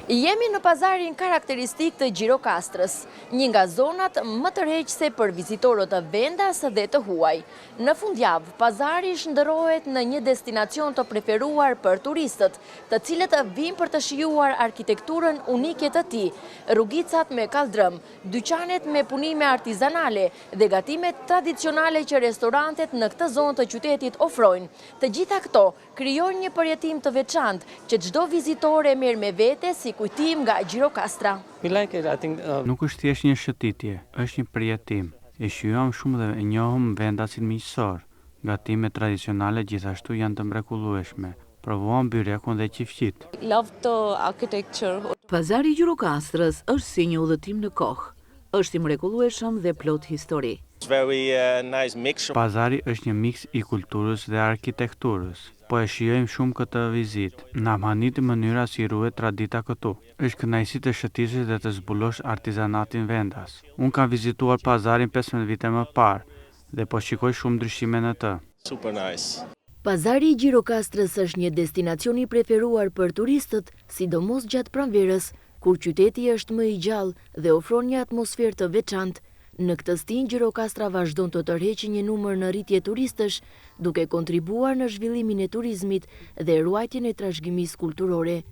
Jemi në pazarin karakteristik të Gjirokastrës, një nga zonat më tërheqëse për vizitorët të vendas dhe të huaj. Në fundjavë, pazari shndërrohet në një destinacion të preferuar për turistët, të cilët vijnë për të shijuar arkitekturën unike të tij, rrugicat me kaldrëm, dyqanet me punime artizanale dhe gatimet tradicionale që restorantet në këtë zonë të qytetit ofrojnë. Të gjitha këto krijojnë një përjetim të veçantë që çdo vizitor e merr me vete si kujtim nga Gjirokastra. Nuk është thjesht një shëtitje, është një përjetim. E shijojmë shumë dhe e njohëm vendasin miqësor. Gatimet tradicionale gjithashtu janë të mrekullueshme. Provuam byrekun dhe qifqit. Pazari i Gjirokastrës është si një udhëtim në kohë. Është i mrekullueshëm dhe plot histori. Pazari është një miks i kulturës dhe arkitekturës. Po e shijojmë shumë këtë vizitë. Na maniti mënyra si ruhet tradita këtu. Është kënaqësi të shëtisësh dhe të zbulosh artizanatin vendas. Unë kam vizituar pazarin 15 vite më parë dhe po shikoj shumë ndryshime në të. Pazari i Gjirokastrës është një destinacion i preferuar për turistët, sidomos gjatë pranverës, kur qyteti është më i gjallë dhe ofron një atmosferë të veçantë. Në këtë stin, Gjirokastra vazhdon të tërheqë një numër në rritje turistësh, duke kontribuar në zhvillimin e turizmit dhe ruajtjen e trashëgimisë kulturore.